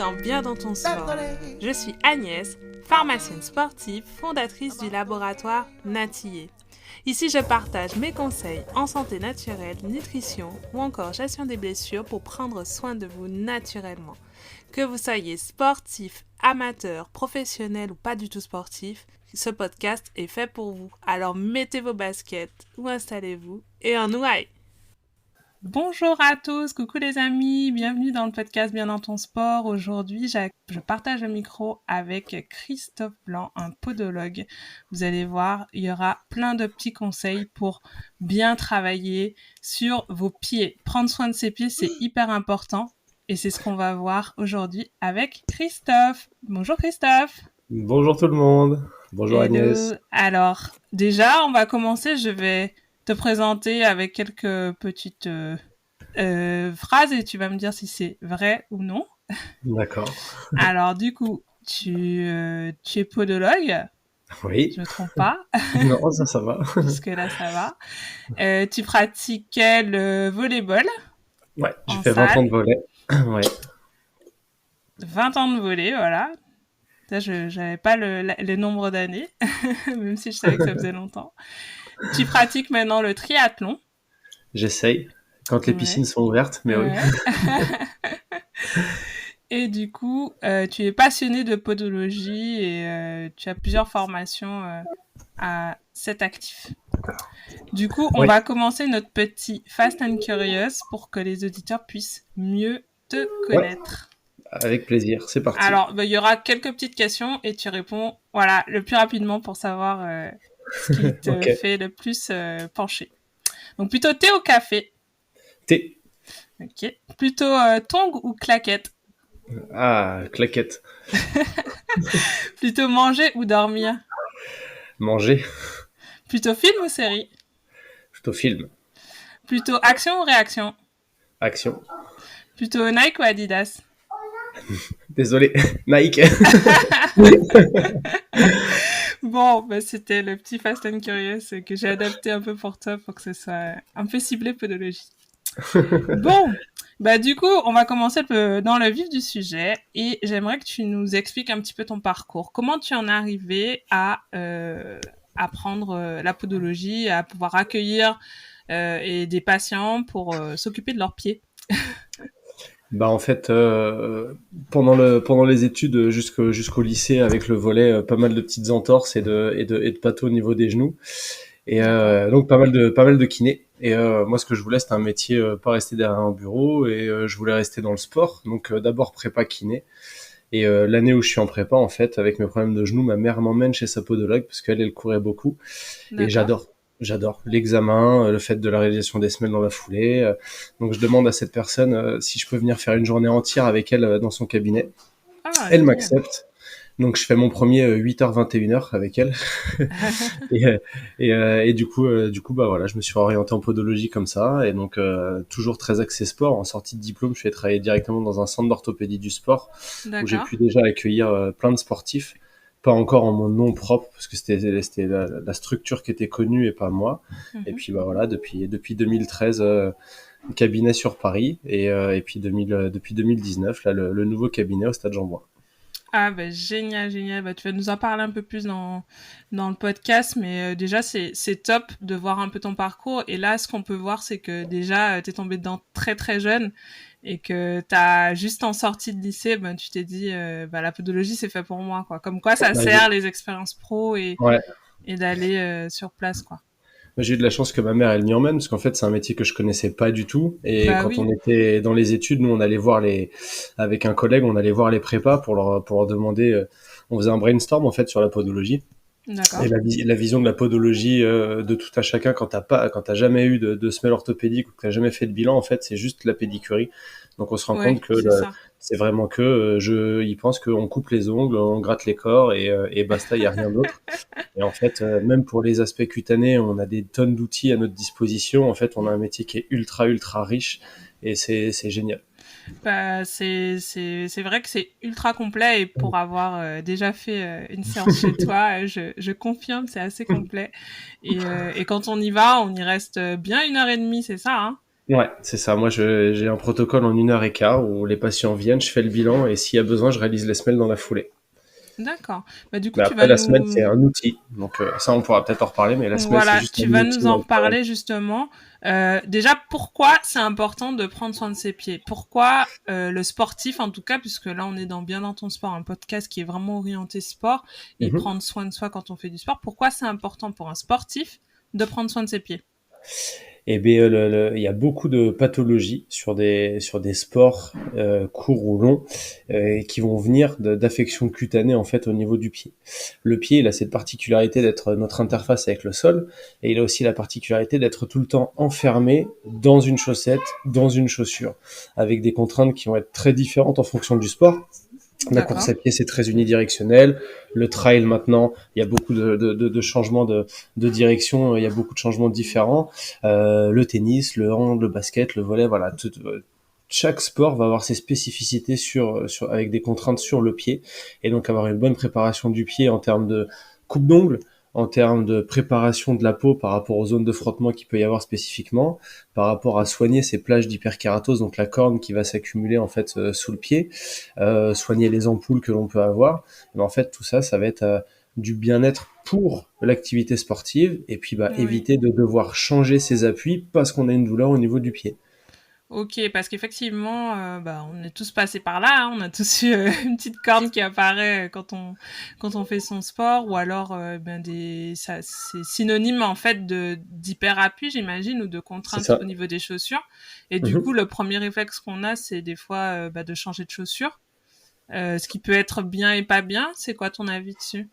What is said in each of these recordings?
dans Bien dans ton sport. Je suis Agnès, pharmacienne sportive, fondatrice du laboratoire Natillé. Ici, je partage mes conseils en santé naturelle, nutrition ou encore gestion des blessures pour prendre soin de vous naturellement. Que vous soyez sportif, amateur, professionnel ou pas du tout sportif, ce podcast est fait pour vous. Alors mettez vos baskets ou installez-vous et on y aille. Bonjour à tous, coucou les amis, bienvenue dans le podcast Bien dans ton sport. Aujourd'hui, je partage le micro avec Christophe Blanc, un podologue. Vous allez voir, il y aura plein de petits conseils pour bien travailler sur vos pieds. Prendre soin de ses pieds, c'est hyper important et c'est ce qu'on va voir aujourd'hui avec Christophe. Bonjour Christophe. Bonjour tout le monde. Bonjour Hello. Agnès. Alors, déjà, on va commencer, je vais te présenter avec quelques petites phrases et tu vas me dire si c'est vrai ou non. D'accord. Alors du coup, tu es podologue. Oui. Je me trompe pas. Non, ça va. Jusque là, ça va. Tu pratiquais le volleyball. Ouais, j'ai fait 20 ans de volley. Ouais. 20 ans de volley, voilà. Ça, j'avais pas le nombre d'années, même si je savais que ça faisait longtemps. Tu pratiques maintenant le triathlon. J'essaye, quand les piscines sont ouvertes, mais oui. Et du coup, tu es passionné de podologie et tu as plusieurs formations à cet actif. Du coup, on va commencer notre petit Fast and Curious pour que les auditeurs puissent mieux te connaître. Avec plaisir, c'est parti. Alors, il y aura quelques petites questions et tu réponds le plus rapidement pour savoir ce qui te fait le plus pencher. Donc, plutôt thé ou café? Thé. Ok. Plutôt tongs ou claquettes? Ah, claquette. Plutôt manger ou dormir? Manger. Plutôt film ou série? Plutôt film. Plutôt action ou réaction? Action. Plutôt Nike ou Adidas? Désolé, Nike. Bon, c'était le petit Fast and Curious que j'ai adapté un peu pour toi pour que ce soit un peu ciblé podologie. Bon, du coup, on va commencer dans le vif du sujet et j'aimerais que tu nous expliques un petit peu ton parcours. Comment tu en es arrivé à apprendre la podologie, à pouvoir accueillir et des patients pour s'occuper de leurs pieds? En fait, pendant les études jusqu'au lycée avec le volley, pas mal de petites entorses et de pâteaux au niveau des genoux. Et donc pas mal de kiné. Et moi, ce que je voulais, c'était un métier, pas rester derrière un bureau. Et je voulais rester dans le sport. Donc d'abord prépa kiné. Et l'année où je suis en prépa, en fait, avec mes problèmes de genoux, ma mère m'emmène chez sa podologue parce elle courait beaucoup. D'accord. Et j'adore l'examen, le fait de la réalisation des semelles dans la foulée. Donc je demande à cette personne si je peux venir faire une journée entière avec elle dans son cabinet. Elle m'accepte. Donc je fais mon premier 8h 21h avec elle. et du coup voilà, je me suis orienté en podologie comme ça, et donc toujours très axé sport. En sortie de diplôme, je suis allé travailler directement dans un centre d'orthopédie du sport. D'accord. Où j'ai pu déjà accueillir plein de sportifs, pas encore en mon nom propre parce que c'était la structure qui était connue et pas moi. Et puis voilà, depuis 2013 cabinet sur Paris, et puis depuis 2019 là le nouveau cabinet au Stade Jean-Bouin. Ah génial. Tu vas nous en parler un peu plus dans le podcast, mais déjà c'est top de voir un peu ton parcours. Et là, ce qu'on peut voir, c'est que déjà t'es tombé dedans très très jeune et que t'as juste en sortie de lycée, tu t'es dit la podologie c'est fait pour moi, quoi. Comme quoi ça sert les expériences pro et d'aller sur place, quoi. J'ai eu de la chance que ma mère, elle m'y emmène, parce qu'en fait, c'est un métier que je connaissais pas du tout. Et quand on était dans les études, nous, on allait voir avec un collègue, on allait voir les prépas pour leur demander, on faisait un brainstorm, en fait, sur la podologie. D'accord. Et la vision de la podologie de tout à chacun quand t'as jamais eu de semelle orthopédique ou que t'as jamais fait de bilan, en fait, c'est juste la pédicurie. Donc on se rend compte que c'est vraiment que ils pensent qu'on coupe les ongles, on gratte les corps et basta, il y a rien d'autre. Et en fait, même pour les aspects cutanés, on a des tonnes d'outils à notre disposition. En fait, on a un métier qui est ultra riche, et c'est génial. C'est vrai que c'est ultra complet, et pour avoir déjà fait une séance chez toi, je confirme, c'est assez complet. Et quand on y va, on y reste bien 1h30, c'est ça, hein? Ouais, c'est ça. Moi, j'ai un protocole en 1 heure et quart où les patients viennent, je fais le bilan et s'il y a besoin, je réalise les semelles dans la foulée. D'accord. Bah, du coup, Mais tu après, vas la semelle, c'est nous... un outil. Donc ça, on pourra peut-être en reparler, mais la semelle, c'est Voilà, juste tu un vas outil nous dans en le travail. reparler justement. Déjà, pourquoi c'est important de prendre soin de ses pieds? Pourquoi le sportif, en tout cas, puisque là on est dans Bien dans ton sport, un podcast qui est vraiment orienté sport et Mhm. prendre soin de soi quand on fait du sport, pourquoi c'est important pour un sportif de prendre soin de ses pieds? Et bien, il y a beaucoup de pathologies sur des sports courts ou longs qui vont venir d'affections cutanées en fait au niveau du pied. Le pied, il a cette particularité d'être notre interface avec le sol et il a aussi la particularité d'être tout le temps enfermé dans une chaussette, dans une chaussure, avec des contraintes qui vont être très différentes en fonction du sport. La course D'accord. à pied, c'est très unidirectionnel. Le trail, maintenant, il y a beaucoup de changements de direction. Il y a beaucoup de changements différents. Le tennis, le hand, le basket, le volley, voilà. Chaque sport va avoir ses spécificités avec des contraintes sur le pied. Et donc, avoir une bonne préparation du pied en termes de coupe d'ongles, en termes de préparation de la peau par rapport aux zones de frottement qu'il peut y avoir spécifiquement, par rapport à soigner ces plages d'hyperkératose, donc la corne qui va s'accumuler en fait sous le pied, soigner les ampoules que l'on peut avoir. Mais en fait, tout ça, ça va être du bien-être pour l'activité sportive et puis bah, Oui. éviter de devoir changer ses appuis parce qu'on a une douleur au niveau du pied. Ok, parce qu'effectivement, bah, on est tous passés par là, hein, on a tous eu une petite corne qui apparaît quand on fait son sport, ou alors ben ça c'est synonyme en fait de d'hyperappui, j'imagine, ou de C'est contrainte ça. au niveau des chaussures. Et du coup, Mhm. le premier réflexe qu'on a, c'est des fois bah, de changer de chaussures, ce qui peut être bien et pas bien. C'est quoi ton avis dessus?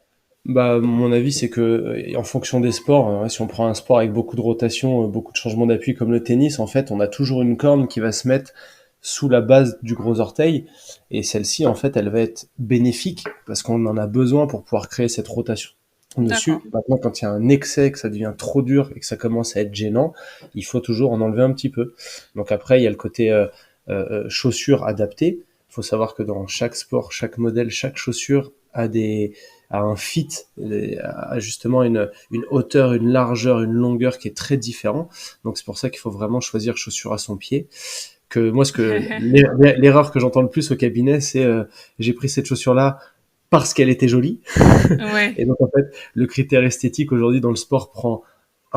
Bah, mon avis, c'est que en fonction des sports, si on prend un sport avec beaucoup de rotation, beaucoup de changements d'appui comme le tennis, en fait, on a toujours une corne qui va se mettre sous la base du gros orteil, et celle-ci, en fait, elle va être bénéfique parce qu'on en a besoin pour pouvoir créer cette rotation D'accord. dessus. Maintenant, quand il y a un excès, que ça devient trop dur et que ça commence à être gênant, il faut toujours en enlever un petit peu. Donc après, il y a le côté chaussures adaptées. Il faut savoir que dans chaque sport, chaque modèle, chaque chaussure a un fit, a justement une hauteur, une largeur, une longueur qui est très différent. Donc c'est pour ça qu'il faut vraiment choisir chaussure à son pied. Que moi, l'erreur que j'entends le plus au cabinet, c'est j'ai pris cette chaussure-là parce qu'elle était jolie. Ouais. Et donc en fait, le critère esthétique aujourd'hui dans le sport prend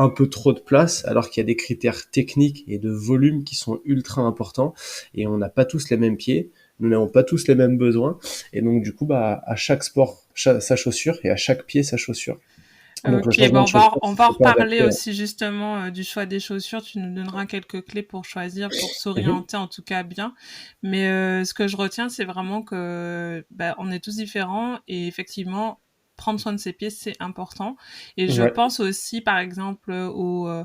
un peu trop de place, alors qu'il y a des critères techniques et de volume qui sont ultra importants, et on n'a pas tous les mêmes pieds, nous n'avons pas tous les mêmes besoins, et donc du coup, bah, à chaque sport, sa chaussure, et à chaque pied, sa chaussure. Donc le Ok, changement ben de chaussure, on c'est va en super reparler adapté. Ouais. aussi justement du choix des chaussures. Tu nous donneras quelques clés pour choisir, pour Mhm. s'orienter en tout cas bien. Mais ce que je retiens, c'est vraiment que bah, on est tous différents et effectivement, prendre soin de ses pieds, c'est important. Et je Ouais. pense aussi, par exemple, aux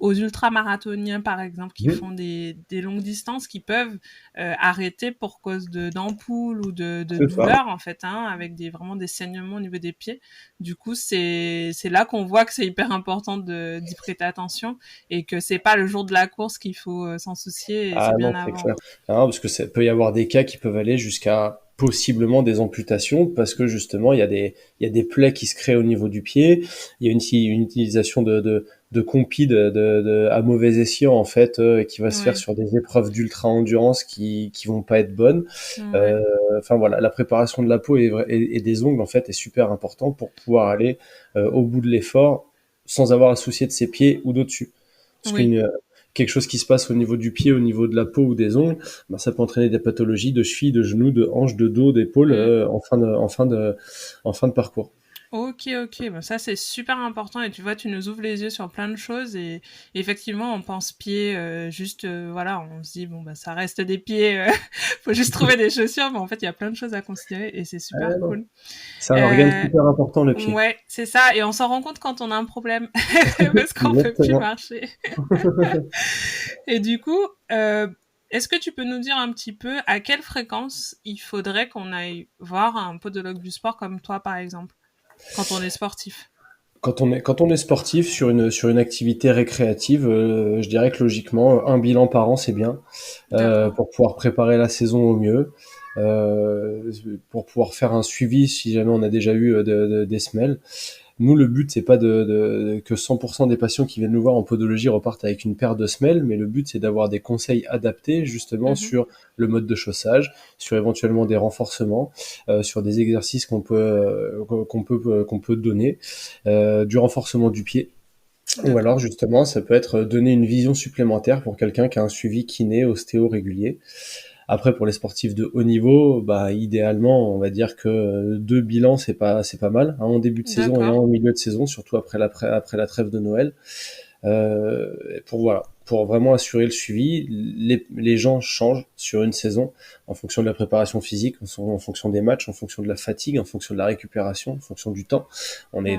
ultramarathoniens, par exemple, qui Mhm. font des longues distances, qui peuvent arrêter pour cause d'ampoules ou de C'est ça. douleurs, en fait, hein, avec vraiment des saignements au niveau des pieds. Du coup, c'est là qu'on voit que c'est hyper important d'y prêter attention et que c'est pas le jour de la course qu'il faut s'en soucier et Ah c'est non, bien c'est avant. clair. Ah, parce que ça peut y avoir des cas qui peuvent aller jusqu'à possiblement des amputations parce que justement il y a des plaies qui se créent au niveau du pied. Il y a une utilisation de compi à mauvais escient en fait qui va se faire Ouais, sur des épreuves d'ultra endurance qui vont pas être bonnes. ouais. Euh, enfin voilà, la préparation de la peau et des ongles en fait est super important pour pouvoir aller au bout de l'effort sans avoir à se soucier de ses pieds ou d'au-dessus. Parce Oui. qu'une quelque chose qui se passe au niveau du pied, au niveau de la peau ou des ongles, bah, ça peut entraîner des pathologies de cheville, de genoux, de hanches, de dos, d'épaule Mm. en fin de parcours. Ok, ok, bah ça c'est super important et tu vois, tu nous ouvres les yeux sur plein de choses et effectivement on pense pieds, juste, voilà, on se dit bon bah ça reste des pieds, faut juste trouver des chaussures, mais en fait il y a plein de choses à considérer et c'est Ah super non. cool. C'est un organe Euh, super important, le pied. ouais, c'est ça, et on s'en rend compte quand on a un problème parce qu'on peut plus Exactement. marcher. Et du coup, est-ce que tu peux nous dire un petit peu à quelle fréquence il faudrait qu'on aille voir un podologue du sport comme toi, par exemple, quand on est sportif? Quand on est sportif sur une activité récréative, je dirais que logiquement, un bilan par an, c'est bien, D'accord. pour pouvoir préparer la saison au mieux, pour pouvoir faire un suivi si jamais on a déjà eu des semelles. Nous, le but, c'est pas que 100% des patients qui viennent nous voir en podologie repartent avec une paire de semelles, mais le but, c'est d'avoir des conseils adaptés justement Mhm. sur le mode de chaussage, sur éventuellement des renforcements, sur des exercices qu'on peut donner, du renforcement du pied. Ou alors D'accord. justement, ça peut être donner une vision supplémentaire pour quelqu'un qui a un suivi kiné, ostéo régulier. Après, pour les sportifs de haut niveau, bah, idéalement, on va dire que 2 bilans, c'est pas mal. Un en début de saison et un D'accord. en milieu de saison, surtout après la trêve de Noël. Pour vraiment assurer le suivi, les gens changent sur une saison en fonction de la préparation physique, en fonction des matchs, en fonction de la fatigue, en fonction de la récupération, en fonction du temps. Ouais.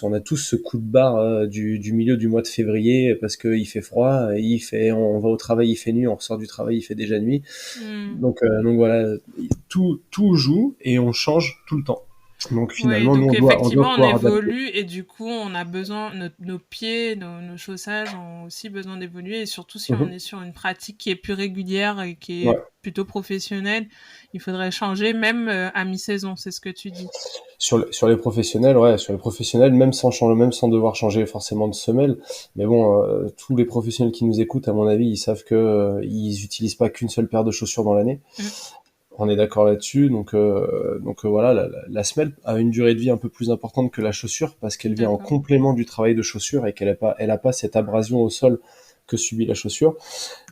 On a tous ce coup de barre du milieu du mois de février parce qu'il fait froid, on va au travail, il fait nuit, on ressort du travail, il fait déjà nuit. Hmm. Donc voilà, tout joue et on change tout le temps. Donc Oui, finalement, nous, donc on doit effectivement, on pouvoir adapter. évolue et du coup, on a besoin, nos pieds, nos chaussages ont aussi besoin d'évoluer et surtout si on Mhm. est sur une pratique qui est plus régulière et qui est Ouais. plutôt professionnelle, il faudrait changer même à mi-saison, c'est ce que tu dis. Sur les professionnels, ouais, sur les professionnels, même sans devoir changer forcément de semelle. Mais bon, tous les professionnels qui nous écoutent, à mon avis, ils savent que ils utilisent pas qu'une seule paire de chaussures dans l'année. Mm, On est d'accord là-dessus. Voilà, la semelle a une durée de vie un peu plus importante que la chaussure parce qu'elle vient en d'accord. complément du travail de chaussure et elle a pas cette abrasion au sol que subit la chaussure,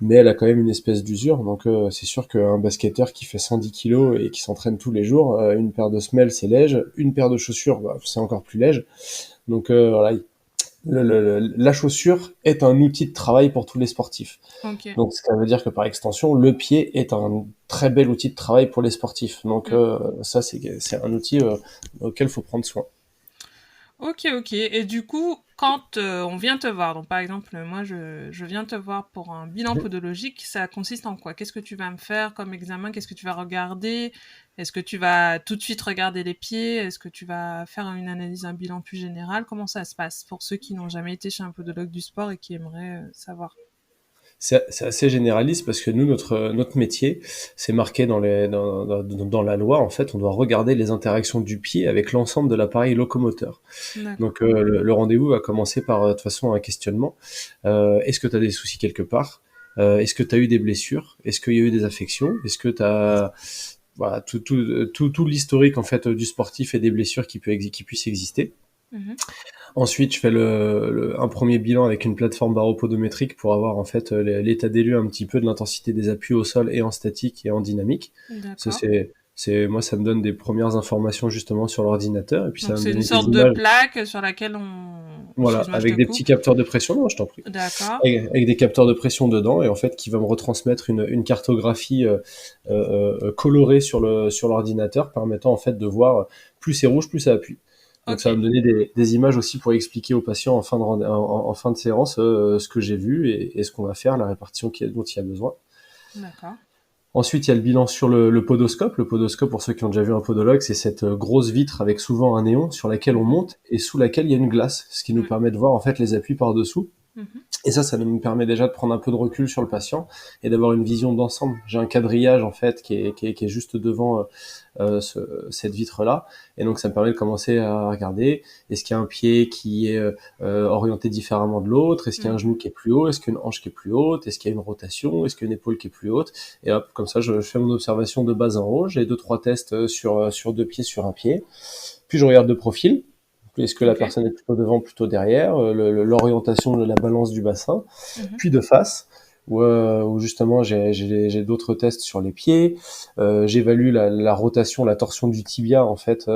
mais elle a quand même une espèce d'usure. Donc c'est sûr qu'un basketteur qui fait 110 kilos et qui s'entraîne tous les jours, une paire de semelles c'est léger, une paire de chaussures bah, c'est encore plus léger. Donc voilà, la chaussure est un outil de travail pour tous les sportifs. Ok. Donc, ça veut dire que par extension, le pied est un très bel outil de travail pour les sportifs. Donc, Mm. ça, c'est un outil auquel il faut prendre soin. Ok, ok. Et du coup, quand on vient te voir, donc par exemple, moi je viens te voir pour un bilan Mhm. podologique, ça consiste en quoi? Qu'est-ce que tu vas me faire comme examen? Qu'est-ce que tu vas regarder? Est-ce que tu vas tout de suite regarder les pieds? Est-ce que tu vas faire une analyse, un bilan plus général? Comment ça se passe pour ceux qui n'ont jamais été chez un podologue du sport et qui aimeraient savoir? C'est assez généraliste parce que nous, notre métier, c'est marqué dans la loi. En fait, on doit regarder les interactions du pied avec l'ensemble de l'appareil locomoteur. D'accord. Donc, le rendez-vous va commencer par, de toute façon, un questionnement. Est-ce que tu as des soucis quelque part? Est-ce que tu as eu des blessures? Est-ce qu'il y a eu des affections? Est-ce que tu as voilà, tout l'historique en fait du sportif et des blessures qui puissent exister. Mhm. Ensuite, je fais un premier bilan avec une plateforme baropodométrique pour avoir en fait l'état des lieux un petit peu de l'intensité des appuis au sol et en statique et en dynamique. Ça D'accord. moi ça me donne des premières informations justement sur l'ordinateur et puis ça Donc va me c'est une donner des sorte de images. plaque sur laquelle on... Voilà, Excuse-moi, je te avec des petits coupe. capteurs de pression, non, je t'en prie. D'accord. Avec des capteurs de pression dedans et en fait qui va me retransmettre une cartographie colorée sur l'ordinateur permettant en fait de voir plus c'est rouge, plus ça appuie. Donc Ok. ça va me donner des images aussi pour expliquer aux patients en fin de séance ce que j'ai vu et ce qu'on va faire, la répartition dont il y a besoin. D'accord. Ensuite, il y a le bilan sur le podoscope. Le podoscope, pour ceux qui ont déjà vu un podologue, c'est cette grosse vitre avec souvent un néon sur laquelle on Mhm. monte et sous laquelle il y a une glace, ce qui nous Ouais. permet de voir en fait les appuis par-dessous. Mhm. Et ça nous permet déjà de prendre un peu de recul sur le patient et d'avoir une vision d'ensemble. J'ai un quadrillage en fait qui est juste devant cette vitre-là, et donc ça me permet de commencer à regarder est-ce qu'il y a un pied qui est orienté différemment de l'autre, est-ce qu'il y a un genou Mhm. qui est plus haut, est-ce qu'il y a une hanche qui est plus haute, est-ce qu'il y a une rotation, est-ce qu'il y a une épaule qui est plus haute, et hop, comme ça je fais mon observation de bas en haut, j'ai 2-3 tests sur 2 pieds, sur un pied, puis je regarde de profil. Est-ce que la Ok. personne est plutôt devant, plutôt derrière, l'orientation de la balance du bassin, Mhm. puis de face, où justement j'ai d'autres tests sur les pieds, j'évalue la rotation, la torsion du tibia en fait,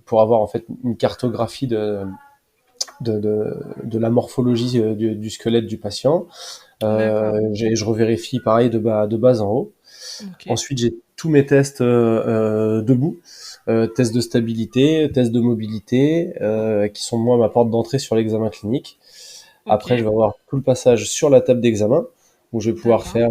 pour avoir en fait une cartographie de la morphologie du squelette du patient. D'accord. Je revérifie pareil de bas en haut. Ok. Ensuite, j'ai tous mes tests debout, tests de stabilité, tests de mobilité, qui sont moi ma porte d'entrée sur l'examen clinique. Ok. Après, je vais avoir tout le passage sur la table d'examen, où je vais pouvoir D'accord. faire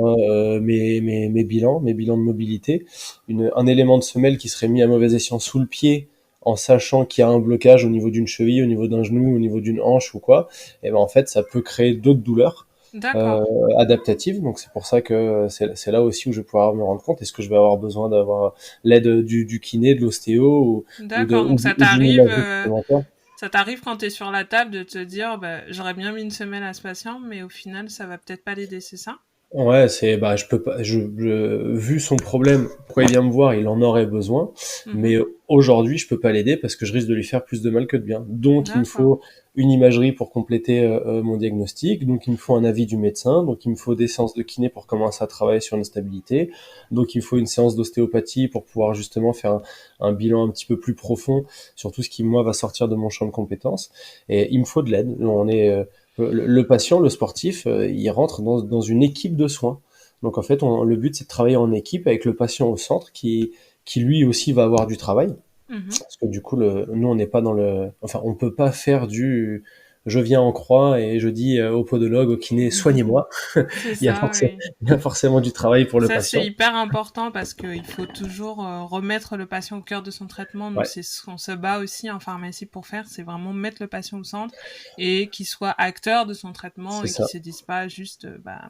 mes bilans de mobilité. Un élément de semelle qui serait mis à mauvais escient sous le pied, en sachant qu'il y a un blocage au niveau d'une cheville, au niveau d'un genou, au niveau d'une hanche ou quoi, et ben en fait, ça peut créer d'autres douleurs. D'accord. adaptative. Donc c'est pour ça que c'est là aussi où je vais pouvoir me rendre compte, est-ce que je vais avoir besoin d'avoir l'aide du kiné, de l'ostéo D'accord. Donc ou d'une imagerie supplémentaire. ça t'arrive quand tu es sur la table de te dire, bah, j'aurais bien mis une semaine à ce patient, mais au final, ça va peut-être pas l'aider, c'est ça? Ouais, bah je peux pas vu son problème, pourquoi il vient me voir, il en aurait besoin, Mhm. mais aujourd'hui, je peux pas l'aider parce que je risque de lui faire plus de mal que de bien. Donc il me D'accord. faut une imagerie pour compléter mon diagnostic, donc il me faut un avis du médecin, donc il me faut des séances de kiné pour commencer à travailler sur une stabilité, donc il me faut une séance d'ostéopathie pour pouvoir justement faire un bilan un petit peu plus profond sur tout ce qui moi va sortir de mon champ de compétences, et il me faut de l'aide. On est le patient, le sportif, il rentre dans une équipe de soins. Donc en fait, le but c'est de travailler en équipe avec le patient au centre qui lui aussi va avoir du travail. Mhm. Parce que du coup, nous on n'est pas dans le... Enfin, on peut pas faire du... Je viens en croix et je dis au podologue, au kiné, soignez-moi. C'est il, y a ça, forcément, oui. il y a forcément du travail pour le Ça, c'est patient. hyper important parce qu'il faut toujours remettre le patient au cœur de son traitement. Nous, Ouais, c'est ce qu'on se bat aussi en pharmacie pour faire, c'est vraiment mettre le patient au centre et qu'il soit acteur de son traitement c'est et qu'il ça. se dise pas juste, bah,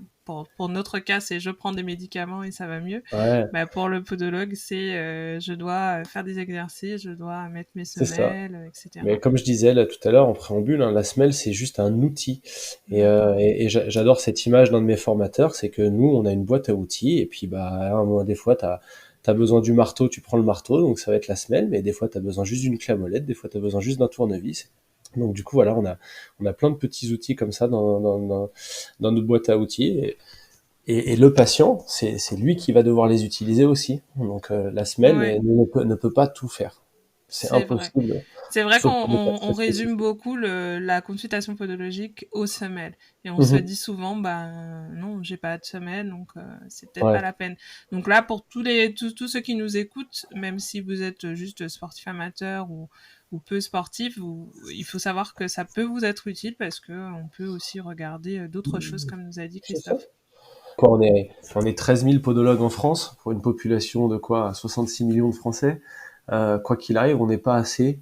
pour notre cas, c'est je prends des médicaments et ça va mieux. Ouais, Bah, pour le podologue, c'est je dois faire des exercices, je dois mettre mes c'est ça. semelles, Mais etc. comme je disais là tout à l'heure en préambule, hein, la semelle c'est juste un outil. D'accord. Et j'adore cette image d'un de mes formateurs, c'est que nous on a une boîte à outils et puis bah à un moment, des fois t'as besoin du marteau, tu prends le marteau, donc ça va être la semelle, mais des fois t'as besoin juste d'une clé à molette, des fois t'as besoin juste d'un tournevis. Donc du coup voilà, on a plein de petits outils comme ça dans notre boîte à outils et le patient c'est lui qui va devoir les utiliser aussi. Donc la semelle Ouais, ne peut pas tout faire, c'est c'est vrai. impossible. C'est vrai qu'on Sauf pour des cas on très résume spécifiques. beaucoup la consultation podologique aux semelles. Et on se Mhm. dit souvent, bah non, j'ai pas de semelle, donc c'est peut-être pas Ouais. la peine. Donc là, pour tous ceux qui nous écoutent, même si vous êtes juste sportif amateur ou peu sportif, il faut savoir que ça peut vous être utile parce que on peut aussi regarder d'autres choses, comme nous a dit C'est ça. Christophe. On est 13 000 podologues en France, pour une population de quoi? 66 millions de Français. Quoi qu'il arrive, on n'est pas assez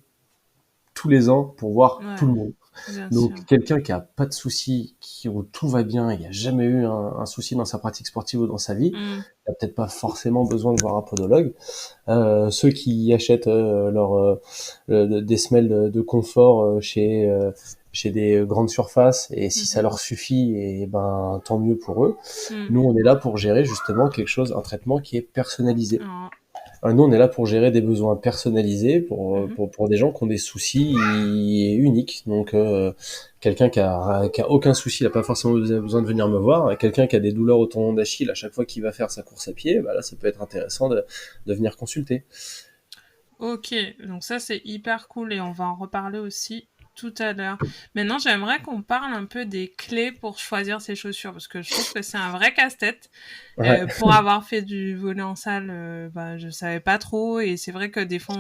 tous les ans pour voir tout Ouais, le monde. bien sûr. Donc, quelqu'un qui a pas de soucis, où tout va bien, il n'y a jamais eu un souci dans sa pratique sportive ou dans sa vie, Mm. il n'a peut-être pas forcément besoin de voir un podologue. Ceux qui achètent des semelles de confort chez des grandes surfaces, et si ça Mhm. leur suffit, et ben tant mieux pour eux. Mm. Nous, on est là pour gérer justement quelque chose, un traitement qui est personnalisé. Ah, Nous, on est là pour gérer des besoins personnalisés mhm. pour des gens qui ont des soucis uniques. Donc, quelqu'un qui a aucun souci, il n'a pas forcément besoin de venir me voir. Et quelqu'un qui a des douleurs au tendon d'Achille à chaque fois qu'il va faire sa course à pied, bah là, ça peut être intéressant de venir consulter. Ok, donc ça c'est hyper cool et on va en reparler aussi tout à l'heure. Maintenant, j'aimerais qu'on parle un peu des clés pour choisir ses chaussures parce que je trouve que c'est un vrai casse-tête. Ouais. Pour avoir fait du volley en salle, bah, je savais pas trop et c'est vrai que des fois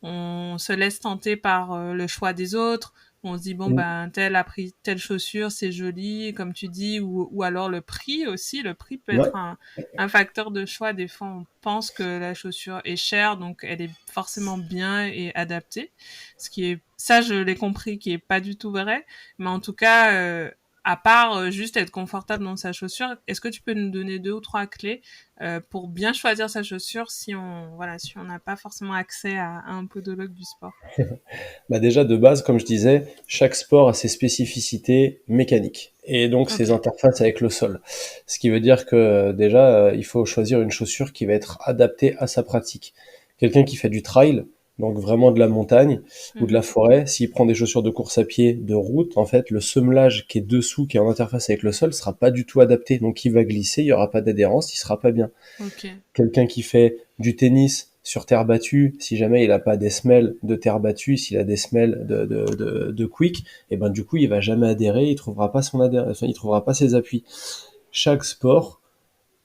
on se laisse tenter par le choix des autres. On se dit bon Mm. ben tel a pris telle chaussure, c'est joli comme tu dis ou alors le prix aussi. Le prix peut Ouais. être un facteur de choix. Des fois on pense que la chaussure est chère donc elle est forcément bien et adaptée. Ce qui est ça je l'ai compris qui est pas du tout vrai. Mais en tout cas à part juste être confortable dans sa chaussure, est-ce que tu peux nous donner deux ou trois clés pour bien choisir sa chaussure si on n'a pas forcément accès à un podologue du sport? Bah déjà, de base, comme je disais, chaque sport a ses spécificités mécaniques et donc Ok. ses interfaces avec le sol. Ce qui veut dire que déjà, il faut choisir une chaussure qui va être adaptée à sa pratique. Quelqu'un qui fait du trail, donc vraiment de la montagne ou de la Mhm. forêt, s'il prend des chaussures de course à pied, de route, en fait, le semelage qui est dessous, qui est en interface avec le sol, sera pas du tout adapté. Donc il va glisser, il y aura pas d'adhérence, il sera pas bien. Ok. Quelqu'un qui fait du tennis sur terre battue, si jamais il n'a pas des semelles de terre battue, s'il a des semelles de quick, et ben du coup il va jamais adhérer, il trouvera pas ses appuis. Chaque sport,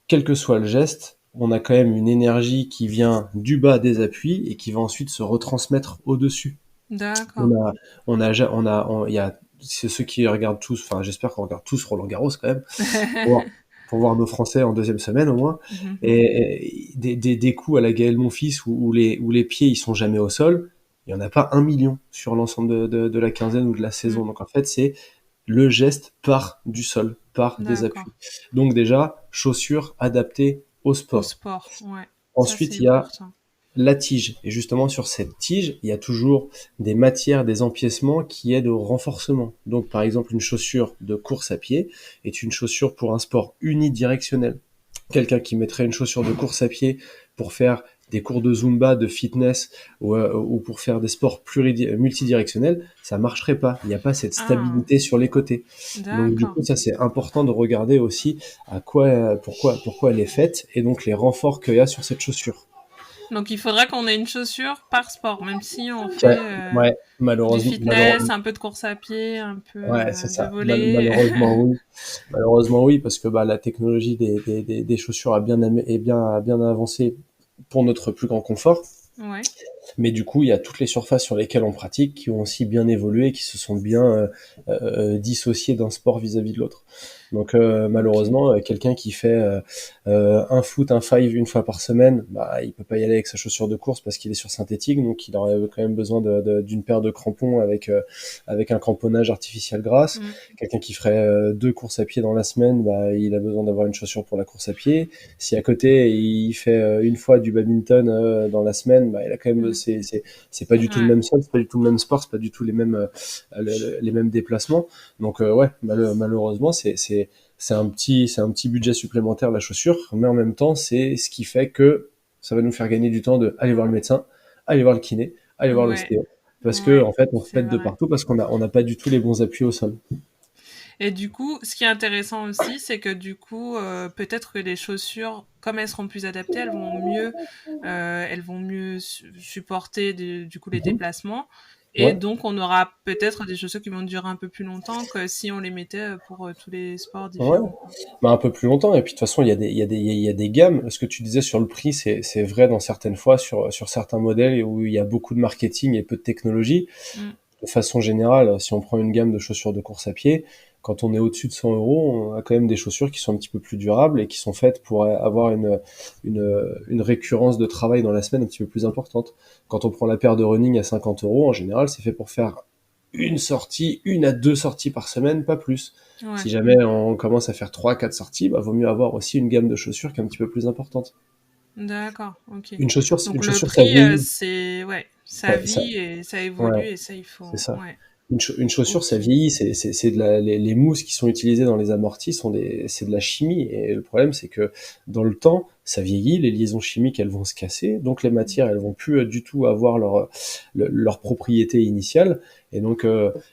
quel que soit le geste, on a quand même une énergie qui vient du bas des appuis et qui va ensuite se retransmettre au-dessus. On D'accord. a, il y a c'est ceux qui regardent tous, enfin j'espère qu'on regarde tous Roland Garros quand même, pour voir, pour voir nos Français en deuxième semaine au moins. Mhm. Et des coups à la Gaël Monfils où les pieds ils sont jamais au sol, il y en a pas 1 million sur l'ensemble de la quinzaine ou de la saison. Mhm. Donc en fait c'est le geste part du sol, part des D'accord. appuis. Donc déjà, chaussures adaptées au Au sport. sport, ouais. Ça, Ensuite, c'est il y a important. la tige. Et justement, sur cette tige, il y a toujours des matières, des empiècements qui aident au renforcement. Donc, par exemple, une chaussure de course à pied est une chaussure pour un sport unidirectionnel. Quelqu'un qui mettrait une chaussure de course à pied pour faire des cours de Zumba, de fitness ou pour faire des sports multidirectionnels, ça marcherait pas. Il n'y a pas cette Ah, stabilité sur les côtés. Donc du d'accord. coup, ça c'est important de regarder aussi pourquoi elle est faite et donc les renforts qu'il y a sur cette chaussure. Donc il faudrait qu'on ait une chaussure par sport, même si on Ouais, fait ouais, du malheureusement, fitness, un peu de course à pied, un peu ouais, c'est de ça. volley. Malheureusement, oui. Malheureusement, oui, parce que bah, la technologie des chaussures a bien avancé pour notre plus grand confort. Ouais. Mais du coup, il y a toutes les surfaces sur lesquelles on pratique qui ont aussi bien évolué, qui se sont bien dissociées d'un sport vis-à-vis de l'autre. Donc Ok. malheureusement, quelqu'un qui fait un foot, un five une fois par semaine, bah, il peut pas y aller avec sa chaussure de course parce qu'il est sur synthétique, donc il aurait quand même besoin d'une paire de crampons avec un cramponnage artificiel grasse. Mm. Quelqu'un qui ferait deux courses à pied dans la semaine, bah, il a besoin d'avoir une chaussure pour la course à pied. Si à côté il fait une fois du badminton dans la semaine, bah, il a quand même Mm. c'est pas du tout le Ouais. même sol, c'est pas du tout le même sport, c'est pas du tout les mêmes déplacements. Donc ouais, malheureusement c'est un petit budget supplémentaire la chaussure, mais en même temps c'est ce qui fait que ça va nous faire gagner du temps de aller voir le médecin, aller voir le kiné, aller voir Ouais. l'ostéo, parce que Ouais. en fait on se C'est pète de vrai. partout parce qu'on n'a pas du tout les bons appuis au sol. Et du coup, ce qui est intéressant aussi, c'est que du coup, peut-être que les chaussures, comme elles seront plus adaptées, elles vont mieux supporter du coup les Mhm. déplacements. Et Ouais. donc, on aura peut-être des chaussures qui vont durer un peu plus longtemps que si on les mettait pour tous les sports Ouais, différents, quoi. bah, un peu plus longtemps. Et puis de toute façon, il y a des gammes. Ce que tu disais sur le prix, c'est vrai dans certaines fois, sur certains modèles où il y a beaucoup de marketing et peu de technologie. Mm. De façon générale, si on prend une gamme de chaussures de course à pied, quand on est au-dessus de 100 euros, on a quand même des chaussures qui sont un petit peu plus durables et qui sont faites pour avoir une récurrence de travail dans la semaine un petit peu plus importante. Quand on prend la paire de running à 50 euros, en général, c'est fait pour faire une sortie, une à deux sorties par semaine, pas plus. Ouais. Si jamais on commence à faire trois, quatre sorties, bah, vaut mieux avoir aussi une gamme de chaussures qui est un petit peu plus importante. D'accord, ok. Une Donc le chaussure, ça prix, vieillit. c'est ouais, ça Ouais, ça, vit et ça ouais, évolue et ça il c'est faut. ça. Ouais. Une chaussure, ça Ok. vieillit, les mousses qui sont utilisées dans les amortis c'est de la chimie. Et le problème, c'est que dans le temps, ça vieillit, les liaisons chimiques, elles vont se casser, donc les matières, elles vont plus du tout avoir leur propriété initiale. Et donc,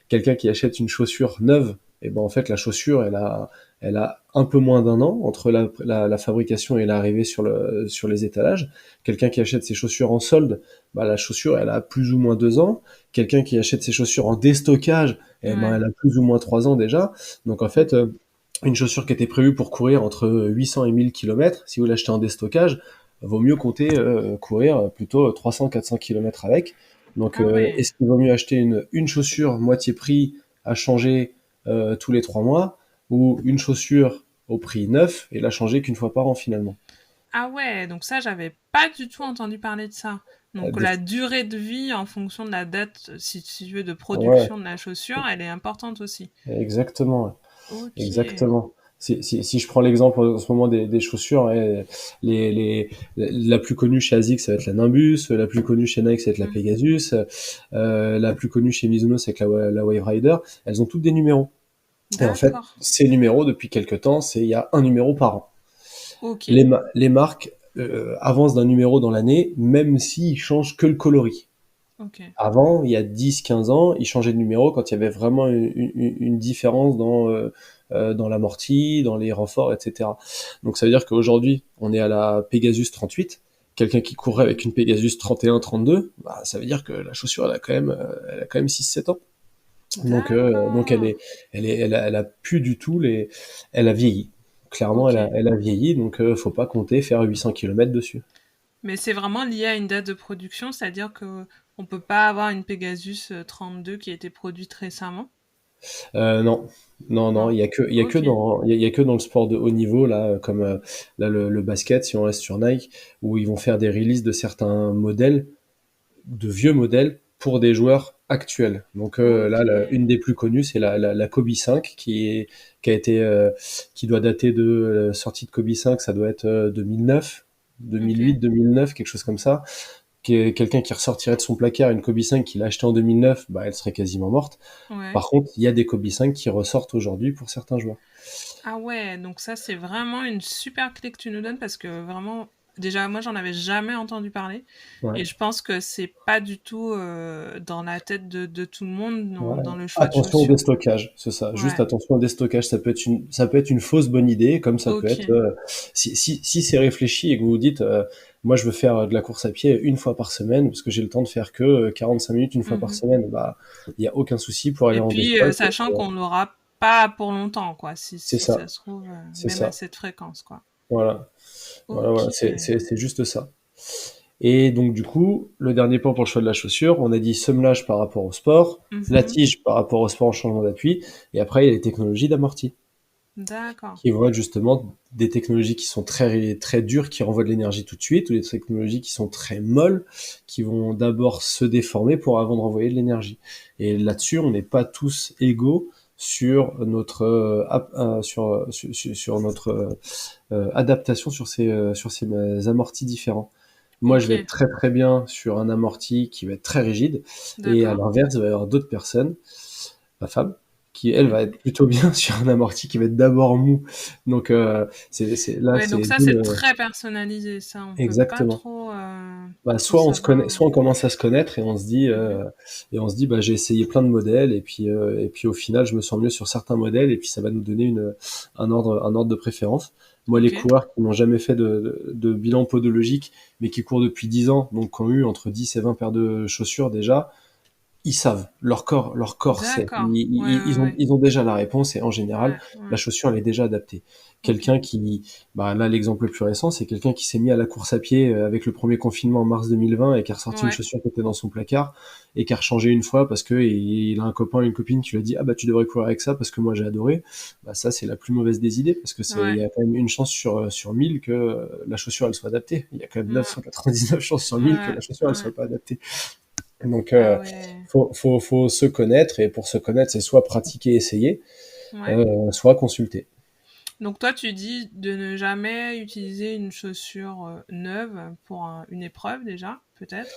quelqu'un qui achète une chaussure neuve, et ben en fait, la chaussure, elle a un peu moins d'un an entre la fabrication et l'arrivée sur les étalages. Quelqu'un qui achète ses chaussures en solde, bah, la chaussure, elle a plus ou moins 2 ans. Quelqu'un qui achète ses chaussures en déstockage, eh ben, Ouais. elle a plus ou moins 3 ans déjà. Donc en fait, une chaussure qui était prévue pour courir entre 800 et 1000 km, si vous l'achetez en déstockage, vaut mieux compter courir plutôt 300-400 km avec. Donc Ah ouais. est-ce qu'il vaut mieux acheter une chaussure moitié prix à changer tous les 3 mois ou une chaussure au prix neuf et la changer qu'une fois par an finalement? Ah ouais, donc ça, j'avais pas du tout entendu parler de ça. Donc Des- la durée de vie en fonction de la date, si tu veux, de Ouais, production de la chaussure, elle est importante aussi. exactement. Ouais. Ok. Exactement. Si je prends l'exemple en ce moment des chaussures, ouais, la plus connue chez ASICS, ça va être la Nimbus, la plus connue chez Nike, ça va être la Mm. Pegasus, la plus connue chez Mizuno, c'est la Wave Rider. Elles ont toutes des numéros. Et en fait, D'accord. ces numéros, depuis quelques temps, il y a un numéro par an. Ok. Les marques avancent d'un numéro dans l'année, même s'ils changent que le coloris. Ok. Avant, il y a 10-15 ans, ils changeaient de numéro quand il y avait vraiment une différence dans l'amorti, dans les renforts, etc. Donc ça veut dire qu'aujourd'hui, on est à la Pegasus 38. Quelqu'un qui courrait avec une Pegasus 31-32, bah, ça veut dire que la chaussure, elle a quand même 6-7 ans. Donc D'accord. elle a plus du tout elle a vieilli. Clairement, Ok. elle a vieilli, donc faut pas compter faire 800 km dessus. Mais c'est vraiment lié à une date de production, c'est-à-dire que on peut pas avoir une Pegasus 32 qui a été produite récemment. Non, non, Non. Ok. il y a que dans le sport de haut niveau là, comme là le basket, si on reste sur Nike, où ils vont faire des releases de certains modèles, de vieux modèles, pour des joueurs actuels. Donc là, Ok. une des plus connues, c'est la Kobe 5 qui a été qui doit dater de sortie de Kobe 5, ça doit être 2009, Ok. 2008, 2009, quelque chose comme ça. Quelqu'un qui ressortirait de son placard une Kobe 5 qu'il a acheté en 2009, bah elle serait quasiment morte. Ouais. Par contre, il y a des Kobe 5 qui ressortent aujourd'hui pour certains joueurs. Ah ouais, donc ça c'est vraiment une super clé que tu nous donnes parce que vraiment, déjà moi j'en avais jamais entendu parler et Ouais. je pense que c'est pas du tout dans la tête de tout le monde Ouais. dans le choix de Attention au chaussures. déstockage, c'est ça. Juste Ouais, attention au déstockage. Ça peut être une fausse bonne idée, comme ça peut être, ok. si c'est réfléchi et que vous vous dites, moi je veux faire de la course à pied une fois par semaine, parce que j'ai le temps de faire que 45 minutes une fois par Mhm. semaine, bah, il y a aucun souci pour aller Et en puis déstock. sachant qu'on l'aura pas pour longtemps quoi, C'est si ça ça, se trouve, c'est même à ça. cette fréquence quoi. Voilà, Ok. c'est juste ça. Et donc du coup, le dernier point pour le choix de la chaussure, on a dit semmelage par rapport au sport, la Mhm. tige par rapport au sport en changement d'appui, et après il y a les technologies d'amorti, D'accord. qui vont être justement des technologies qui sont très dures, qui renvoient de l'énergie tout de suite, ou des technologies qui sont très molles, qui vont d'abord se déformer pour avant de renvoyer de l'énergie. Et là-dessus, on n'est pas tous égaux sur notre sur notre adaptation sur ces amortis différents. Moi, je Ok. vais être très très bien sur un amorti qui va être très rigide, et à D'accord. l'inverse, il va y avoir d'autres personnes, ma femme, qui elle va Mhm. être plutôt bien sur un amorti qui va être d'abord mou. Donc là, Ouais, donc c'est ça c'est très personnalisé, ça on peut pas exactement. trop Bah, trop soit on se connaît, savoir. soit on commence à se connaître Mhm. et on se dit bah j'ai essayé plein de modèles et puis au final je me sens mieux sur certains modèles et puis ça va nous donner un ordre de préférence. Moi les Ok. coureurs qui n'ont jamais fait de bilan podologique mais qui courent depuis 10 ans donc qui ont eu entre 10 et 20 paires de chaussures déjà, ils savent, leur corps sait. D'accord. Ouais, ouais, ouais. Ils ont déjà la réponse et en général, Ouais, la ouais. chaussure, elle est déjà adaptée. Ok. Quelqu'un qui, bah là, l'exemple le plus récent, c'est quelqu'un qui s'est mis à la course à pied avec le premier confinement en mars 2020 et qui a ressorti une Ouais. chaussure qui était dans son placard et qui a rechangé une fois parce que il a un copain, une copine qui lui a dit, ah bah tu devrais courir avec ça parce que moi j'ai adoré. Bah ça, c'est la plus mauvaise des idées parce que il Ouais. y a quand même une chance sur 1000 que la chaussure, elle soit adaptée. Il y a quand même Ouais. 999 chances sur 1000 que Ouais. la chaussure, elle Ouais. soit pas adaptée. Donc, Ah ouais. faut se connaître et pour se connaître, c'est soit pratiquer, essayer, Ouais. soit consulter. Donc toi, tu dis de ne jamais utiliser une chaussure neuve pour une épreuve déjà, peut-être.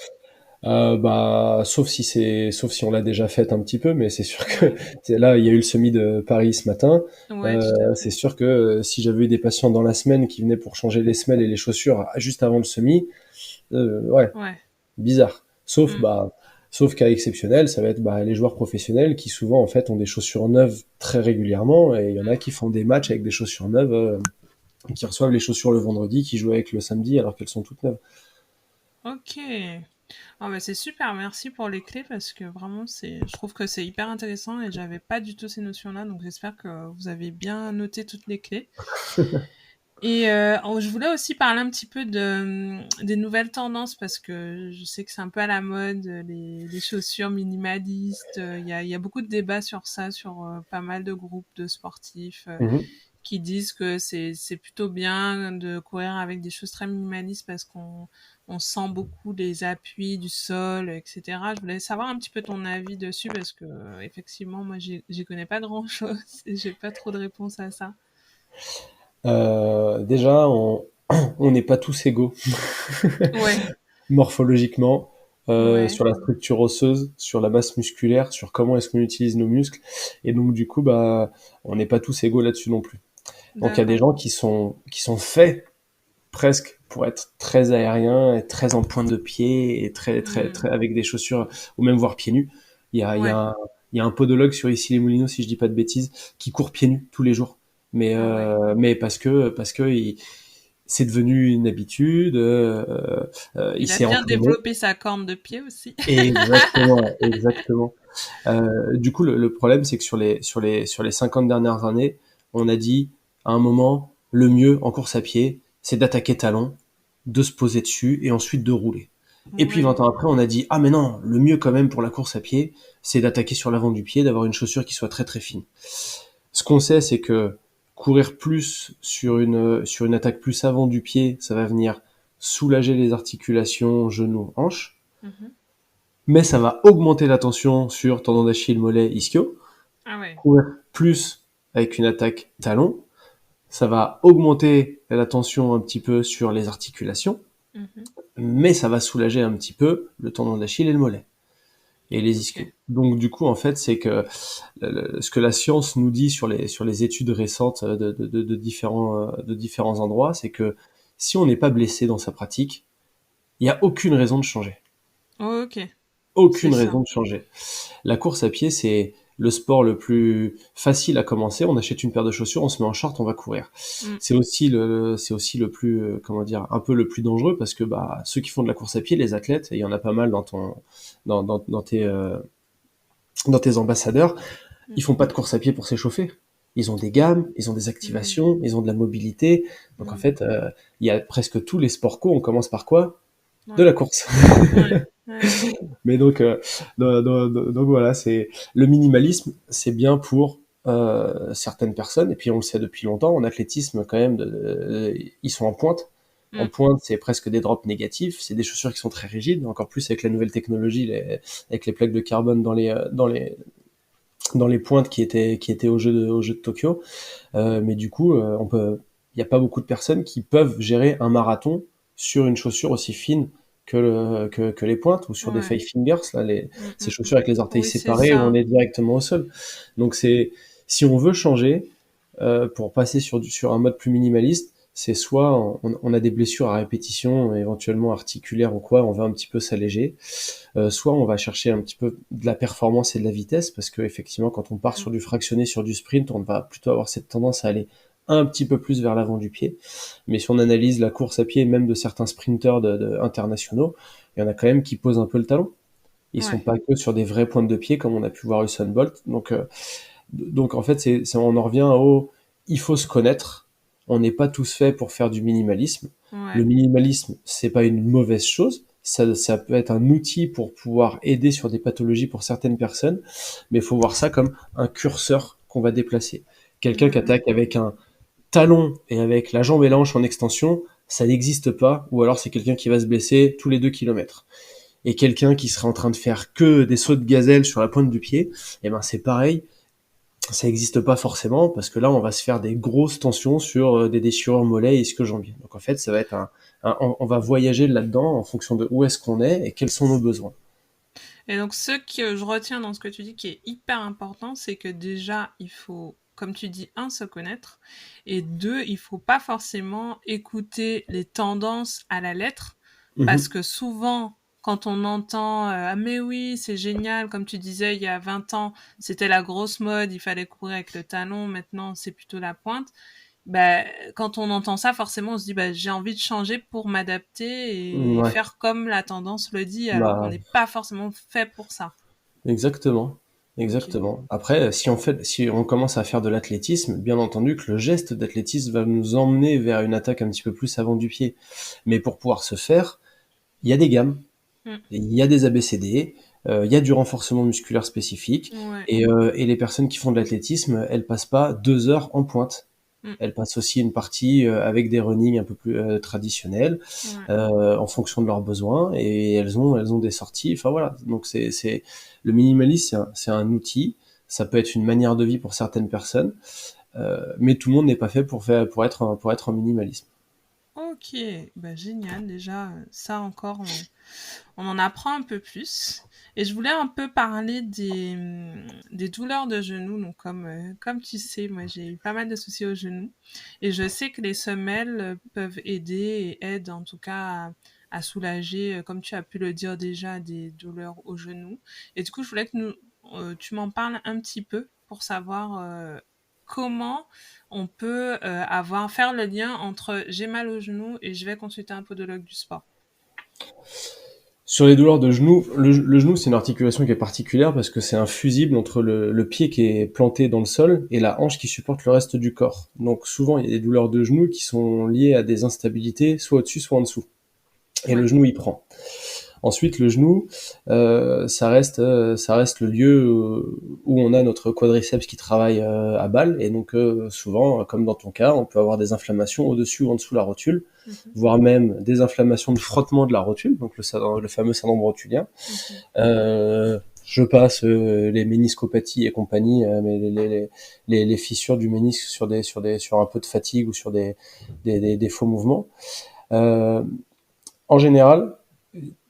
Bah, sauf si on l'a déjà fait un petit peu, mais c'est sûr que Ouais. là, il y a eu le semi de Paris ce matin. Ouais, tout à C'est fait. sûr que si j'avais eu des patients dans la semaine qui venaient pour changer les semelles et les chaussures juste avant le semi, ouais, Ouais. bizarre. Mm. Sauf cas exceptionnel, ça va être bah, les joueurs professionnels qui souvent en fait ont des chaussures neuves très régulièrement et il y en a qui font des matchs avec des chaussures neuves qui reçoivent les chaussures le vendredi, qui jouent avec le samedi alors qu'elles sont toutes neuves. Ok. Ah bah c'est super, merci pour les clés parce que vraiment je trouve que c'est hyper intéressant et j'avais pas du tout ces notions-là, donc j'espère que vous avez bien noté toutes les clés. Et je voulais aussi parler un petit peu des nouvelles tendances parce que je sais que c'est un peu à la mode, les chaussures minimalistes. Il y a beaucoup de débats sur ça, sur pas mal de groupes de sportifs Mhm. qui disent que c'est plutôt bien de courir avec des choses très minimalistes parce on sent beaucoup les appuis du sol, etc. Je voulais savoir un petit peu ton avis dessus parce que effectivement, moi, j'y connais pas grand-chose et j'ai pas trop de réponse à ça. Déjà, on n'est pas tous égaux Ouais, morphologiquement, ouais, sur la structure osseuse, sur la masse musculaire, sur comment est-ce qu'on utilise nos muscles. Et donc, du coup, bah, on n'est pas tous égaux là-dessus non plus. Donc, il y a des d'accord. gens qui sont faits presque pour être très aériens et très en pointe de pied et Hmm. très avec des chaussures ou même voire pieds nus. Ouais. Il y a un podologue sur Issy-les-Moulineaux, si je dis pas de bêtises, qui court pieds nus tous les jours. Ah ouais. Mais parce que c'est devenu une habitude. Il Il a s'est bien entraîné. développé sa corne de pied aussi. Exactement, exactement. Du coup, le problème, c'est que sur les 50 dernières années, on a dit à un moment, le mieux en course à pied, c'est d'attaquer talon, de se poser dessus et ensuite de rouler. Et puis Ouais. 20 ans après, on a dit, ah mais non, le mieux quand même pour la course à pied, c'est d'attaquer sur l'avant du pied, d'avoir une chaussure qui soit très très fine. Ce qu'on sait, c'est que courir plus sur une attaque plus avant du pied, ça va venir soulager les articulations genoux, hanches. Mhm. mais ça va augmenter la tension sur tendon d'Achille, mollet, ischio, Ah ouais. courir plus avec une attaque talon, ça va augmenter la tension un petit peu sur les articulations, Mhm. mais ça va soulager un petit peu le tendon d'Achille et le mollet et les ischios. Ok. Donc du coup, en fait, c'est que ce que la science nous dit sur les études récentes de différents endroits, c'est que si on n'est pas blessé dans sa pratique, il n'y a aucune raison de changer. Ok, c'est Aucune ça. raison de changer. La course à pied, c'est le sport le plus facile à commencer. On achète une paire de chaussures, on se met en short, on va courir. Mm. C'est aussi le plus, comment dire, un peu le plus dangereux parce que bah ceux qui font de la course à pied, les athlètes, et il y en a pas mal dans tes ambassadeurs, ils font pas de course à pied pour s'échauffer. Ils ont des gammes, ils ont des Mm. activations, ils ont de la mobilité. Donc en Mm. fait, il y a presque tous les sports co. On commence par quoi? De Ouais. la course. Ouais. Ouais. Mais donc voilà, c'est le minimalisme, c'est bien pour certaines personnes. Et puis on le sait depuis longtemps, en athlétisme quand même, ils sont en pointe. En Mm. pointe, c'est presque des drops négatifs. C'est des chaussures qui sont très rigides, encore plus avec la nouvelle technologie, avec les plaques de carbone dans les pointes qui étaient au jeu de Tokyo. Mais du coup, il n'y a pas beaucoup de personnes qui peuvent gérer un marathon sur une chaussure aussi fine que les pointes ou sur des Ouais. five fingers, là, Mm, ces mm, chaussures mm. avec les orteils Oui, c'est séparés où on ça. est directement au sol. Donc si on veut changer, pour passer sur un mode plus minimaliste, c'est soit on a des blessures à répétition, éventuellement articulaires ou quoi, on va un petit peu s'alléger, soit on va chercher un petit peu de la performance et de la vitesse, parce que effectivement, quand on part Mm. sur du fractionné, sur du sprint, on va plutôt avoir cette tendance à aller un petit peu plus vers l'avant du pied. Mais si on analyse la course à pied, même de certains sprinteurs internationaux, il y en a quand même qui posent un peu le talon. Ils sont Ouais. pas que sur des vraies pointes de pied comme on a pu voir Usain Bolt. Donc en fait, on en revient au il faut se connaître. On n'est pas tous faits pour faire du minimalisme. Le Ouais. minimalisme, c'est pas une mauvaise chose. Ça peut être un outil pour pouvoir aider sur des pathologies pour certaines personnes, mais il faut voir ça comme un curseur qu'on va déplacer. Quelqu'un qui Mm. attaque avec un talon et avec la jambe et la hanche en extension, ça n'existe pas, ou alors c'est quelqu'un qui va se blesser tous les 2 kilomètres. Et quelqu'un qui serait en train de faire que des sauts de gazelle sur la pointe du pied, eh ben c'est pareil, ça n'existe pas forcément parce que là on va se faire des grosses tensions sur des déchirures mollets et ischio-jambiers. Donc en fait ça va être on va voyager là-dedans en fonction de où est-ce qu'on est et quels sont nos besoins. Et donc, ce que je retiens dans ce que tu dis qui est hyper important, c'est que déjà, il faut, comme tu dis, un, se connaître, et deux, il faut pas forcément écouter les tendances à la lettre, parce Mhm. que souvent, quand on entend ah mais oui, c'est génial, comme tu disais, il y a 20 ans, c'était la grosse mode, il fallait courir avec le talon, maintenant c'est plutôt la pointe. Bah, quand on entend ça, forcément, on se dit, bah, j'ai envie de changer pour m'adapter et Ouais, faire comme la tendance le dit, alors qu'on bah n'est pas forcément fait pour ça. exactement. Ok. Exactement. Après, si on commence à faire de l'athlétisme, bien entendu que le geste d'athlétisme va nous emmener vers une attaque un petit peu plus avant du pied. Mais pour pouvoir se faire, il y a des gammes. Mm. Il y a des ABCD, il y a du renforcement musculaire spécifique, Ouais. et les personnes qui font de l'athlétisme, elles passent pas 2 heures en pointe. Mm. Elles passent aussi une partie avec des runnings un peu plus traditionnels, Ouais. en fonction de leurs besoins, et elles ont des sorties. Enfin voilà, donc le minimalisme, c'est un outil. Ça peut être une manière de vie pour certaines personnes, mais tout le monde n'est pas fait pour être un minimalisme. Ok, bah génial. Déjà, ça encore, on en apprend un peu plus. Et je voulais un peu parler des douleurs de genoux. Donc, comme tu sais, moi, j'ai eu pas mal de soucis aux genoux. Et je sais que les semelles peuvent aider et aident en tout cas à soulager, comme tu as pu le dire déjà, des douleurs aux genoux. Et du coup, je voulais que tu m'en parles un petit peu pour savoir comment on peut faire le lien entre j'ai mal au genou et je vais consulter un podologue du sport. Sur les douleurs de genoux, le genou, c'est une articulation qui est particulière parce que c'est un fusible entre le pied qui est planté dans le sol et la hanche qui supporte le reste du corps. Donc souvent, il y a des douleurs de genoux qui sont liées à des instabilités, soit au-dessus, soit en dessous. Et le Ouais. genou, il prend. Ensuite, le genou, ça reste le lieu où on a notre quadriceps qui travaille à balle, et donc souvent, comme dans ton cas, on peut avoir des inflammations au-dessus ou en dessous de la rotule, voire même des inflammations de frottement de la rotule, donc le fameux syndrome rotulien. Je passe les méniscopathies et compagnie, mais les fissures du ménisque sur un peu de fatigue ou sur des faux mouvements. En général,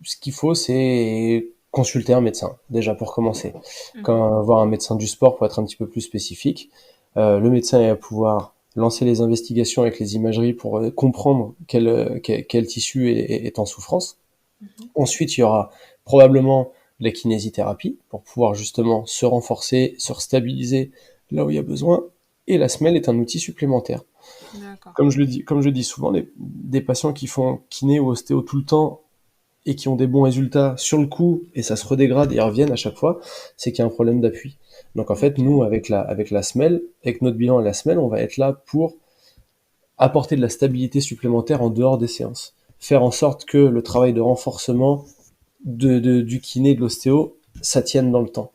ce qu'il faut, c'est consulter un médecin, déjà pour commencer. Quand voir un médecin du sport pour être un petit peu plus spécifique, le médecin va pouvoir lancer les investigations avec les imageries pour comprendre quel tissu est en souffrance. Ensuite, il y aura probablement la kinésithérapie pour pouvoir justement se renforcer, se stabiliser là où il y a besoin. Et la semelle est un outil supplémentaire. D'accord. Comme je dis souvent, des patients qui font kiné ou ostéo tout le temps et qui ont des bons résultats sur le coup, et ça se redégrade et ils reviennent à chaque fois, c'est qu'il y a un problème d'appui. Donc en fait, nous, avec la semelle, avec notre bilan à la semelle, on va être là pour apporter de la stabilité supplémentaire en dehors des séances. Faire en sorte que le travail de renforcement du kiné, de l'ostéo, ça tienne dans le temps.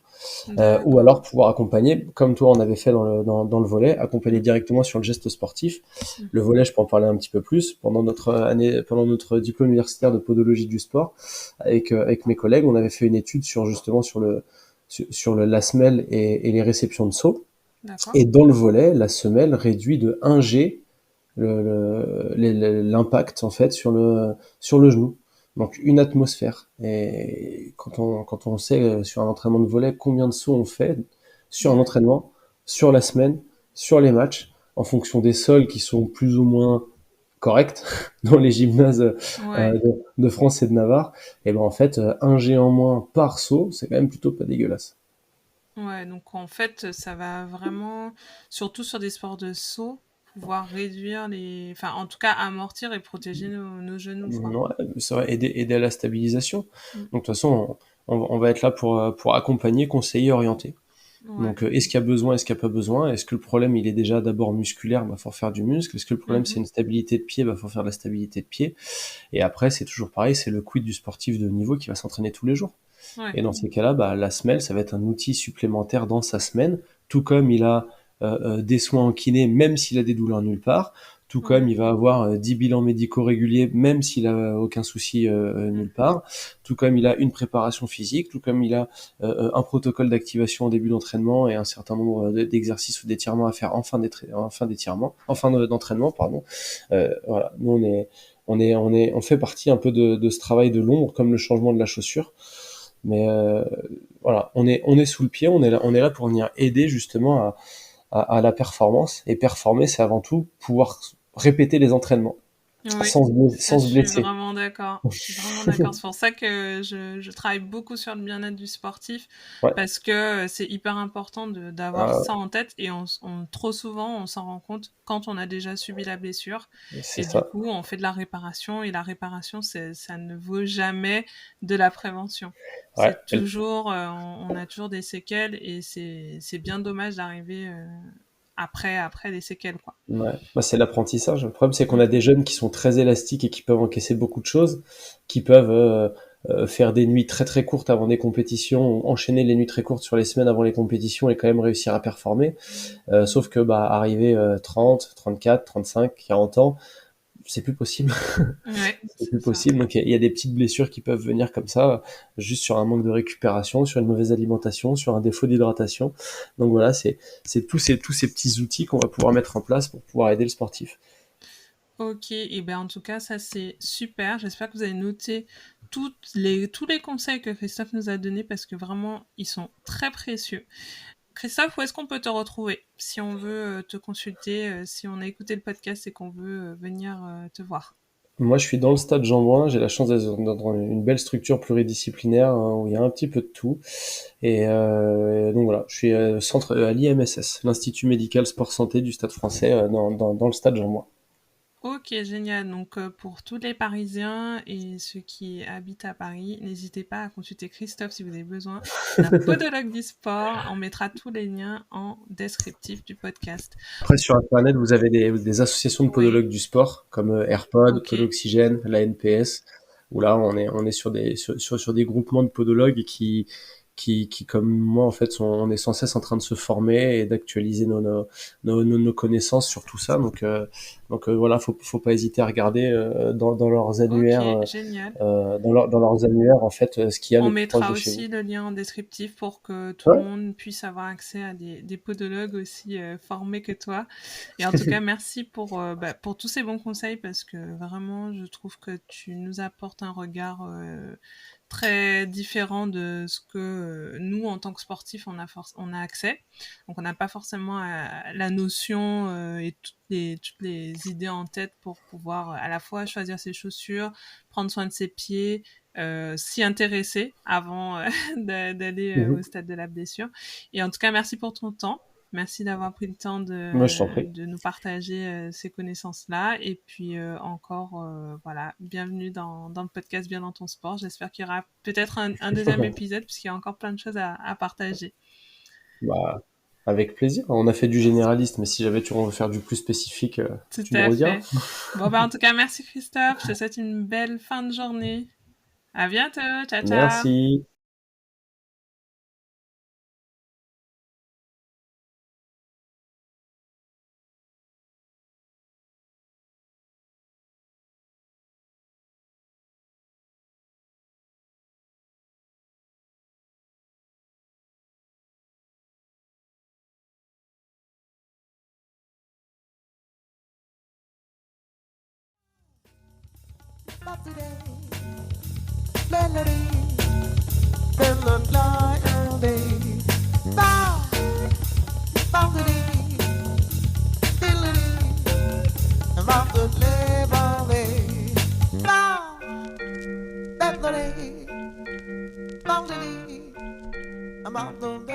Ou alors pouvoir accompagner, comme toi on avait fait dans le volley, accompagner directement sur le geste sportif. Le volley, je peux en parler un petit peu plus. Pendant notre diplôme universitaire de podologie du sport, avec mes collègues, on avait fait une étude sur la semelle et les réceptions de saut. D'accord. Et dans le volley, la semelle réduit de 1 G l'impact en fait sur le genou. Donc une atmosphère. Et quand on sait sur un entraînement de volley combien de sauts on fait sur un entraînement, sur la semaine, sur les matchs, en fonction des sols qui sont plus ou moins corrects dans les gymnases de France et de Navarre, et ben en fait 1 G en moins par saut, c'est quand même plutôt pas dégueulasse. Ouais, donc en fait, ça va vraiment, surtout sur des sports de saut, pouvoir réduire enfin, en tout cas, amortir et protéger nos genoux, quoi. Ouais, ça va aider à la stabilisation. Mm. Donc de toute façon, on va être là pour accompagner, conseiller, orienter. Ouais. Donc est-ce qu'il y a besoin, est-ce qu'il n'y a pas besoin? Est-ce que le problème il est déjà d'abord musculaire? Bah faut faire du muscle. Est-ce que le problème c'est une stabilité de pied? Bah faut faire de la stabilité de pied. Et après c'est toujours pareil, c'est le quid du sportif de haut niveau qui va s'entraîner tous les jours. Ouais. Et dans ces cas-là, bah, la semelle, ça va être un outil supplémentaire dans sa semaine, tout comme il a des soins en kiné, même s'il a des douleurs nulle part, tout comme il va avoir 10 bilans médicaux réguliers, même s'il a aucun souci nulle part, tout comme il a une préparation physique, tout comme il a un protocole d'activation au début d'entraînement et un certain nombre d'exercices ou d'étirements à faire en fin d'entraînement, pardon. Voilà, nous on fait partie un peu de ce travail de l'ombre, comme le changement de la chaussure. Mais voilà, on est sous le pied, on est là pour venir aider justement à la performance. Et performer, c'est avant tout pouvoir répéter les entraînements Oui, sans ça, je se suis blesser. vraiment d'accord. Je suis vraiment d'accord. C'est pour ça que je travaille beaucoup sur le bien-être du sportif, Ouais, parce que c'est hyper important d'avoir ça en tête, et trop souvent, on s'en rend compte quand on a déjà subi la blessure. c'est Et du ça. coup, on fait de la réparation, et la réparation, ça ne vaut jamais de la prévention. Ouais, C'est toujours, on a toujours des séquelles, et c'est bien dommage d'arriver après des séquelles, quoi. ouais. Bah, c'est l'apprentissage. Le problème, c'est qu'on Mm. a des jeunes qui sont très élastiques et qui peuvent encaisser beaucoup de choses, qui peuvent faire des nuits très très courtes avant des compétitions, enchaîner les nuits très courtes sur les semaines avant les compétitions et quand même réussir à performer. Sauf que bah, arriver 30, 34, 35, 40 ans, c'est plus possible. Ouais, C'est plus c'est ça. possible. Donc il y a des petites blessures qui peuvent venir comme ça, juste sur un manque de récupération, sur une mauvaise alimentation, sur un défaut d'hydratation. Donc voilà, c'est tous ces petits outils qu'on va pouvoir mettre en place pour pouvoir aider le sportif. Ok, et ben en tout cas, ça c'est super. J'espère que vous avez noté tous les conseils que Christophe nous a donnés, parce que vraiment, ils sont très précieux. Christophe, où est-ce qu'on peut te retrouver si on veut te consulter, si on a écouté le podcast et qu'on veut venir te voir? Moi, je suis dans le stade Jean-Bouin. J'ai la chance d'être dans une belle structure pluridisciplinaire hein, où il y a un petit peu de tout. Et donc voilà, je suis centre à l'IMSS, l'Institut médical sport santé du Stade français, dans le stade Jean-Bouin. Ok, génial. Donc pour tous les Parisiens et ceux qui habitent à Paris, n'hésitez pas à consulter Christophe si vous avez besoin d'un podologue du sport. On mettra tous les liens en descriptif du podcast. Après, sur Internet, vous avez des associations de Oui, podologues du sport, comme AirPod, ok. Podoxygène, la NPS, où là on est sur des groupements de podologues qui comme moi en fait on est sans cesse en train de se former et d'actualiser nos connaissances sur tout ça. Donc voilà, faut pas hésiter à regarder dans leurs Ok, annuaires génial. dans leurs annuaires en fait ce qu'il y a On le plus proche mettra de chez vous. aussi le lien en descriptif pour que tout le Ouais. monde puisse avoir accès à des podologues aussi formés que toi. Et en tout cas, merci pour tous ces bons conseils parce que vraiment, je trouve que tu nous apportes un regard très différent de ce que nous, en tant que sportifs, on a accès. Donc, on n'a pas forcément la notion et toutes les idées en tête pour pouvoir à la fois choisir ses chaussures, prendre soin de ses pieds, s'y intéresser avant d'aller au Mhm. stade de la blessure. Et en tout cas, merci pour ton temps. Merci d'avoir pris le temps Moi je t'en prie. de nous partager ces connaissances-là. Et puis encore, voilà, bienvenue dans le podcast Bien dans ton sport. J'espère qu'il y aura peut-être un deuxième épisode puisqu'il y a encore plein de choses à partager. Bah, avec plaisir. On a fait du généraliste, mais si jamais tu veux faire du plus spécifique, Tout tu me à rediras. fait. Bon, bah, en tout cas, merci Christophe. Je te souhaite une belle fin de journée. À bientôt. Ciao, ciao. Merci. I'm out the